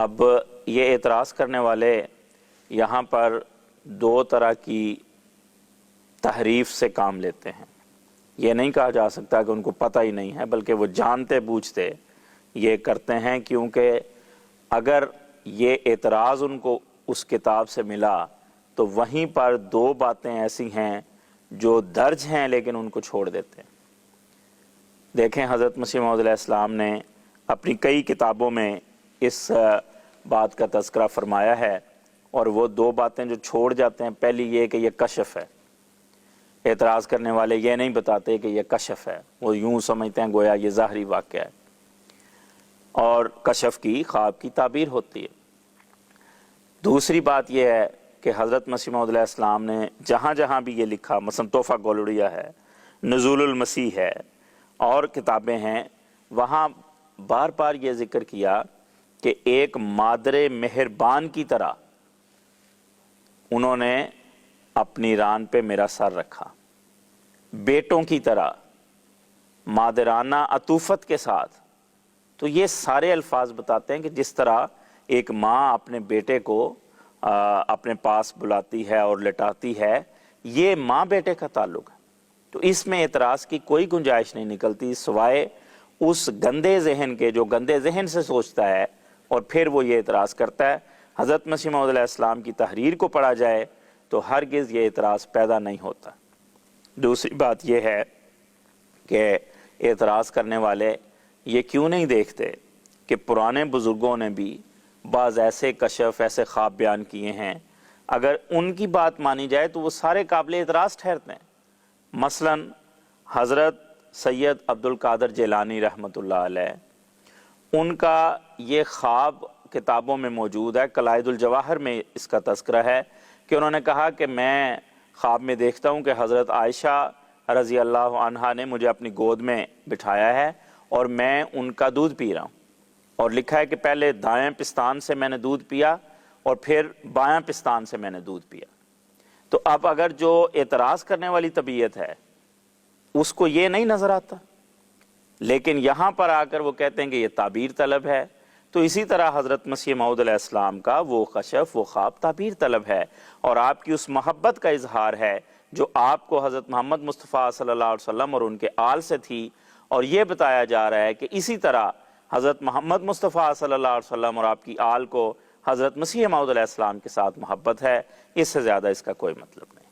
اب یہ اعتراض کرنے والے یہاں پر دو طرح کی تحریف سے کام لیتے ہیں. یہ نہیں کہا جا سکتا کہ ان کو پتہ ہی نہیں ہے، بلکہ وہ جانتے بوجھتے یہ کرتے ہیں، کیونکہ اگر یہ اعتراض ان کو اس کتاب سے ملا تو وہیں پر دو باتیں ایسی ہیں جو درج ہیں لیکن ان کو چھوڑ دیتے ہیں. دیکھیں، حضرت مسیح موعود علیہ السلام نے اپنی کئی کتابوں میں اس بات کا تذکرہ فرمایا ہے، اور وہ دو باتیں جو چھوڑ جاتے ہیں، پہلی یہ کہ یہ کشف ہے. اعتراض کرنے والے یہ نہیں بتاتے کہ یہ کشف ہے، وہ یوں سمجھتے ہیں گویا یہ ظاہری واقعہ ہے، اور کشف کی خواب کی تعبیر ہوتی ہے. دوسری بات یہ ہے کہ حضرت مسیح موعود علیہ السلام نے جہاں جہاں بھی یہ لکھا، مثلا تحفہ گولڑیہ ہے، نزول المسیح ہے، اور کتابیں ہیں، وہاں بار بار یہ ذکر کیا کہ ایک مادر مہربان کی طرح انہوں نے اپنی ران پہ میرا سر رکھا، بیٹوں کی طرح مادرانہ عطوفت کے ساتھ. تو یہ سارے الفاظ بتاتے ہیں کہ جس طرح ایک ماں اپنے بیٹے کو اپنے پاس بلاتی ہے اور لٹاتی ہے، یہ ماں بیٹے کا تعلق ہے. تو اس میں اعتراض کی کوئی گنجائش نہیں نکلتی سوائے اس گندے ذہن کے جو گندے ذہن سے سوچتا ہے اور پھر وہ یہ اعتراض کرتا ہے. حضرت مسیح موعود علیہ السلام کی تحریر کو پڑھا جائے تو ہرگز یہ اعتراض پیدا نہیں ہوتا. دوسری بات یہ ہے کہ اعتراض کرنے والے یہ کیوں نہیں دیکھتے کہ پرانے بزرگوں نے بھی بعض ایسے کشف، ایسے خواب بیان کیے ہیں، اگر ان کی بات مانی جائے تو وہ سارے قابل اعتراض ٹھہرتے ہیں. مثلا حضرت سید عبد القادر جیلانی رحمۃ اللہ علیہ، ان کا یہ خواب کتابوں میں موجود ہے. قلائد الجواہر میں اس کا تذکرہ ہے کہ انہوں نے کہا کہ میں خواب میں دیکھتا ہوں کہ حضرت عائشہ رضی اللہ عنہا نے مجھے اپنی گود میں بٹھایا ہے اور میں ان کا دودھ پی رہا ہوں، اور لکھا ہے کہ پہلے دائیں پستان سے میں نے دودھ پیا اور پھر بائیں پستان سے میں نے دودھ پیا. تو اب اگر جو اعتراض کرنے والی طبیعت ہے اس کو یہ نہیں نظر آتا، لیکن یہاں پر آ کر وہ کہتے ہیں کہ یہ تعبیر طلب ہے، تو اسی طرح حضرت مسیح موعود علیہ السلام کا وہ کشف، وہ خواب تعبیر طلب ہے، اور آپ کی اس محبت کا اظہار ہے جو آپ کو حضرت محمد مصطفیٰ صلی اللہ علیہ وسلم اور ان کے آل سے تھی. اور یہ بتایا جا رہا ہے کہ اسی طرح حضرت محمد مصطفیٰ صلی اللہ علیہ وسلم اور آپ کی آل کو حضرت مسیح موعود علیہ السلام کے ساتھ محبت ہے. اس سے زیادہ اس کا کوئی مطلب نہیں.